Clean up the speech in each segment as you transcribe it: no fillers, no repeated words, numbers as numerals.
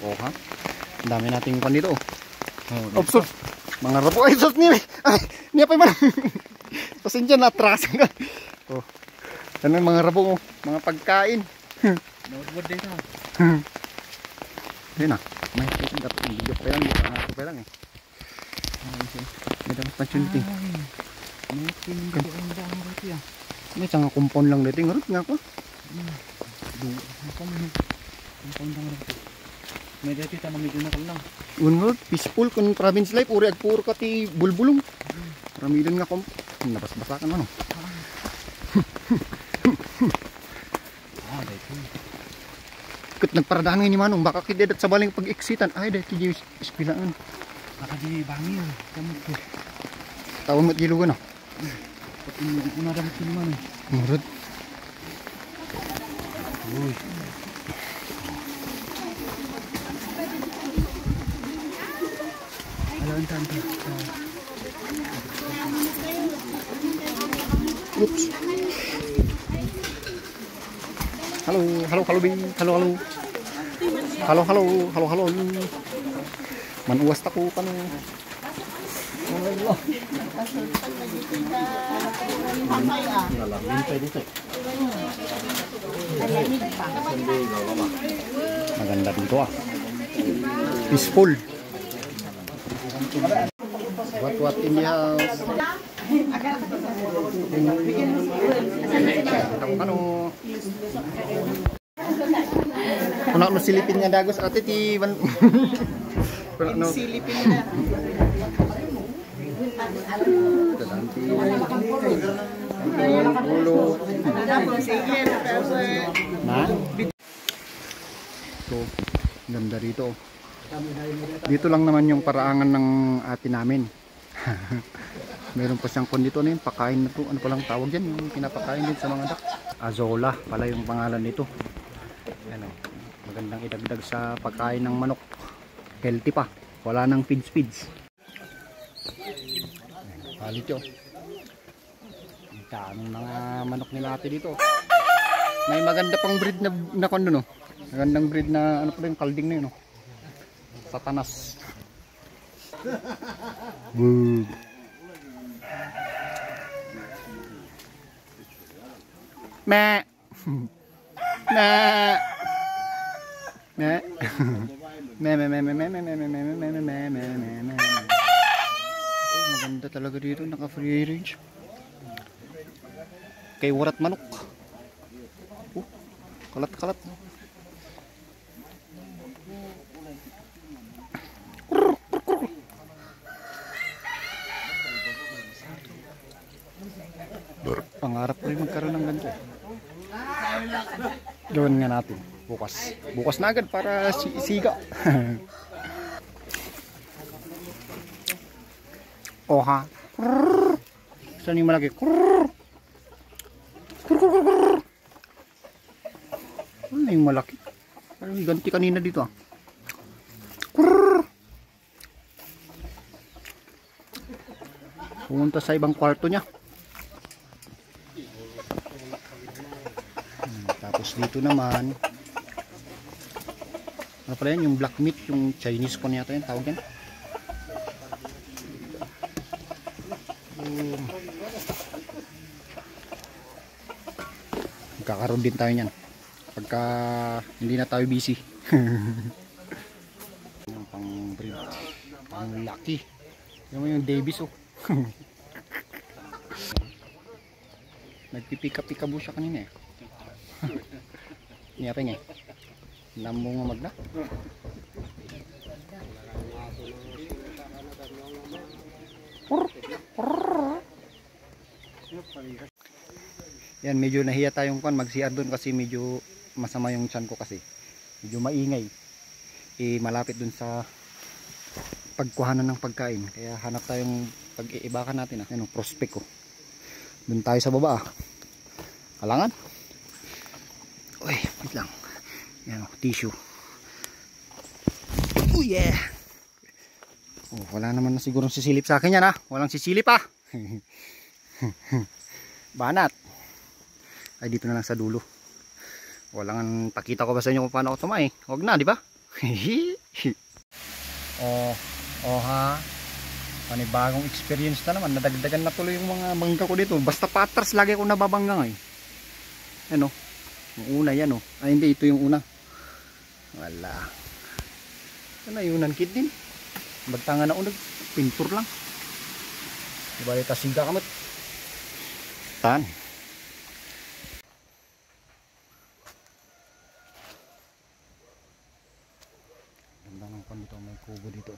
Oh ha. Ang dami nating pan dito. Oh, sus. Mga rabo ay sus ni. Ay, niya pa man. Pasensya na atras ka. Oh. Ano mga rabo mo, mga pagkain. Nawad din ha. Ayun na. May dapat video pa lang dito. Ano pa lang eh. May dapat pansyunting. May tinggal ang dahon rito yan. May isang compound lang dito. Ngarot nga ko. Compound lang rito. May dito tayo medyo na lang. Unod, peaceful kung province life. Uri at puro ka ti bulbulong. Ramidon nga kung nabas-basakan ano. Dito. Kut nagparadahan ngayon ni Manong. Baka kidedat sa baling pag-exitan. Ay, dahil kiji ispilaan. Baka di bangil. Kamot ko. Tawon mo't gilugan ah. Pati mo na dapat kiliman eh. Murad. Uy. Alam tanto. Oops. Halo, halo, halo, Bing. Halo, halo. Halo, halo, halo, halo. Manuwas tako kanu. Maganda dito ah. Peaceful. What in the house? Ano? Ano silipin nga dagos ate ti ban. No. Silipin na. Na? So, ganda rito. Dito lang naman yung paraangan ng ate namin. Meron pa siyang kondito na yun, pakain na to. Ano palang tawag yan? Yung pinapakain din sa mga dak. Azola pala yung pangalan nito. Ano, magandang idagdag sa pagkain ng manok. Healthy pa. Wala nang feeds. Halit yun. Ang daming mga manok nila ate dito. May maganda pang breed na kondo no. Magandang breed na ano pa yung kalding na yun no. Satanas. Boom. Meh. Meh. Meh. Maganda talaga dito, naka free range. Kay warat manok. Kalat-kalat. Pangarap ko rin magkaroon ng ganito. Gawin nga natin bukas. Bukas na agad para siga. Oha. Saan yung malaki? Ano yung malaki? Parang ganti kanina dito ah. Pumunta sa ibang kwarto niya. Tapos dito naman ano pala yan? Yung black meat, yung Chinese ko yata yan tawag yan. Magkakaroon din tayo nyan pagka hindi na tayo busy. Yung pang breed, pang laki. Yung Davis oh. Nagpipika-pika siya kanina eh. Niya pa nga eh. Nambong nga magna. Yan, medyo nahiya tayong mag-CR doon kasi medyo masama yung tiyan ko kasi. Medyo maingay. Malapit doon sa pagkuhanan ng pagkain. Kaya hanap tayong pag-iibakan natin ah. Yan, prospect ko. Doon tayo sa baba ah. Kalangan. Uy, wait lang. Yan, tissue. Oh yeah. Oh, wala naman na sigurong sisilip sa akin yan ha. Walang sisilip ah. Banat. Ay, dito na lang sa dulo. Walang pakita ko ba sa inyo kung paano ako tumae. Huwag na, di ba? Oh, oh ha. Panibagong experience na naman. Nadagdagan na tuloy yung mga bangka ko dito. Basta patras lagi ako nababangga ngayon. Ano? Yung una yan oh. Ay hindi, ito yung una. Wala. Ito na yun, kit din. Bagtanga na unag. Pintur lang. Diba ito siga kamot. Tan. Ganda ng pan dito. May kubo dito.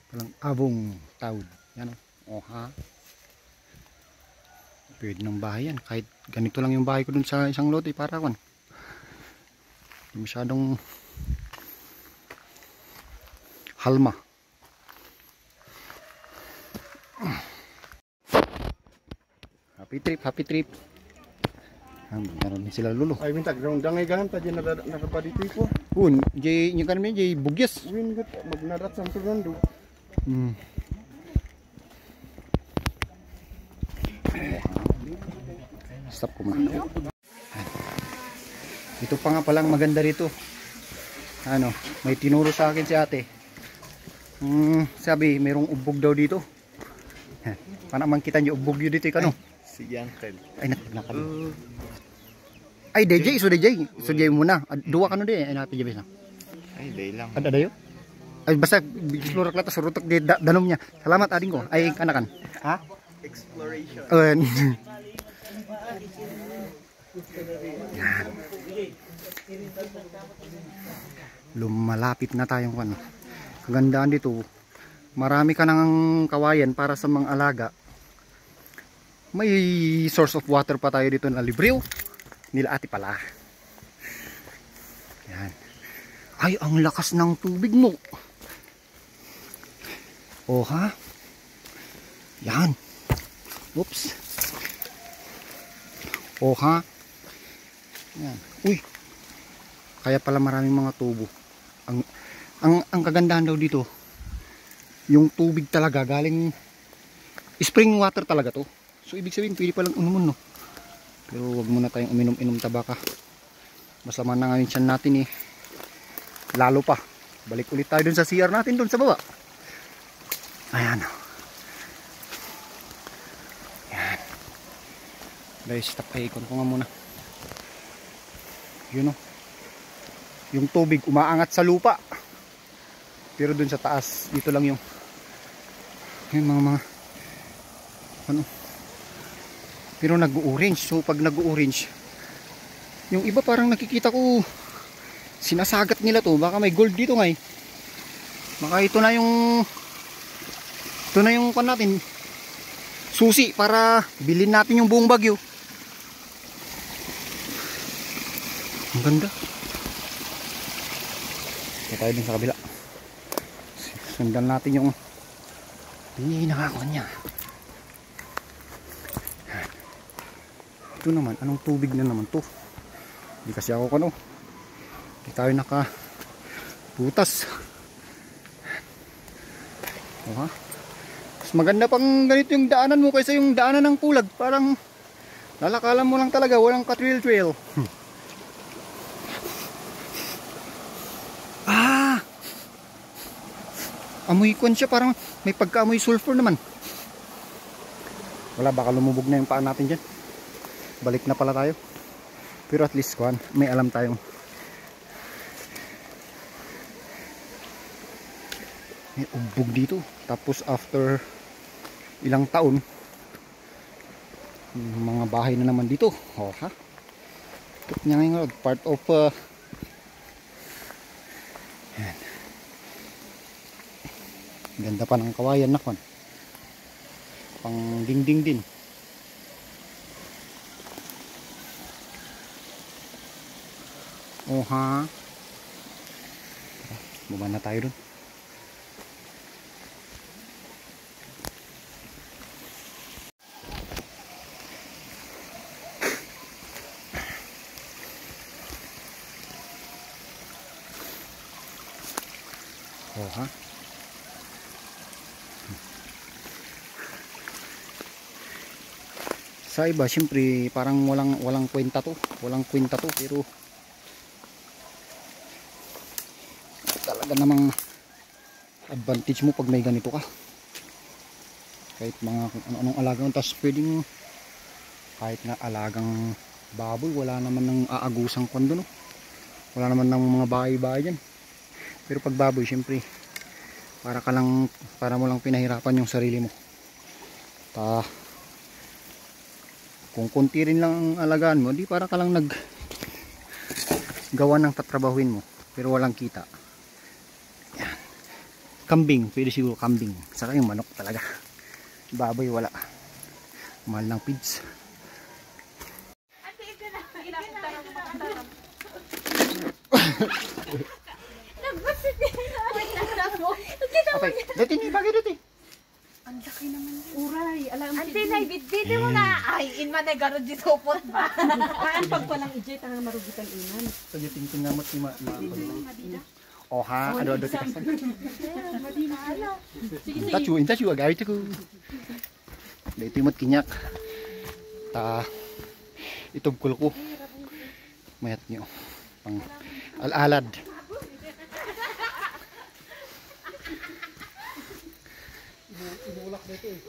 Palang abong tawid. Yan o. Oh ha. Pwede ng bahay yan. Kahit ganito lang yung bahay ko dun sa isang lote. Para kon. Masyadong halma. Happy trip, happy trip. Meron din sila lulo. Ay minta ground dangay gahan ta diyan nakapadito ko. Un, jay nya kan jay bugyas. Win gat magnarat sa Fernando. Stop ko muna. Ito pa nga palang maganda rito. Ano, may tinuro sa akin si ate. Sabi, mayroong ubog daw dito. Paano man kita niyo ubog yun dito, kano? Si Uncle. Ay, nakalo. Ay, DJ, so DJ. So DJ muna. Dua kano di, ay napi jabis na. Ay, day lang. Ada dayo? Ay, basta explore klata sa rutok di danom niya. Salamat ading ko. Ay, kanakan. Ha? Exploration. Lumalapit na tayong ano. Kagandaan dito. Marami ka ng kawayan para sa mga alaga. May source of water pa tayo dito na libre. Nila ate pala. Yan. Ay, ang lakas ng tubig mo. Oh ha? Yan. Oops. Oh ha? Yan. Uy. Kaya pala maraming mga tubo. Ang kagandahan daw dito, yung tubig talaga galing spring water talaga to. So ibig sabihin pwede palang unumun no. Pero wag muna tayong uminom-inom tabaka. Masama na ngayon tiyan natin eh. Lalo pa. Balik ulit tayo dun sa CR natin dun sa baba. Ayan. Ayan. Guys, stop ay ikon ko nga muna. Yun o. Yung tubig umaangat sa lupa. Pero dun sa taas, dito lang yung mga ano. Pero nag-orange. So pag nag-orange, yung iba parang nakikita ko sinasagat nila to. Baka may gold dito nga eh. Baka ito na yung pan natin. Susi para bilhin natin yung buong Bagyo. Ang ganda. Kaya tayo din sa kabila. Sundan natin yung pinakakuha niya. Ito naman, anong tubig na naman to? Hindi kasi ako kano. Hindi tayo nakaputas. O ha? Mas maganda pang ganito yung daanan mo kaysa yung daanan ng Pulag. Parang lalakalan mo lang talaga, walang ka-trail. Amoy kon siya, parang may pagka-amoy sulfur naman. Wala, baka lumubog na yung paa natin dyan. Balik na pala tayo. Pero at least kuhan, may alam tayong may ubog dito. Tapos after ilang taon, mga bahay na naman dito. Oh ha? Ito niya ngayon, part of yan. Ganda pa ng kawayan na kon. Pang dingding din. Oh ha. Baba na tayo dun. Oh ha. Sa iba, siyempre, parang walang kwenta to. Walang kwenta to, pero talaga namang advantage mo pag may ganito ka. Kahit mga kung ano-anong alagang, tapos pwedeng kahit na alagang baboy, wala naman ng aagusang kwando, no? Wala naman ng mga bahay-bahay dyan. Pero pag baboy, syempre para mo lang pinahirapan yung sarili mo. Kung konti rin lang ang alagaan mo, di para ka lang gawa ng tatrabahuin mo pero walang kita. Yan. Kambing, pwede siguro kambing. Saka yung manok talaga. Baboy wala. Mahal ng feeds. Okay, dati ni bagay dati. Ang laki naman yun. Uray, alam mo. Ante na, ibitbiti mo na. Ay, inman na garo di sopot ba? Kaan pag palang ijay, tangang marugitan inan. Sige, tingting nga mo si oh ha, ado-ado ti kasan. Intachu, agay ko. Dito yung kinyak. Itubkol ko. Mayat nyo. Pang alalad. Ibulak dito eh.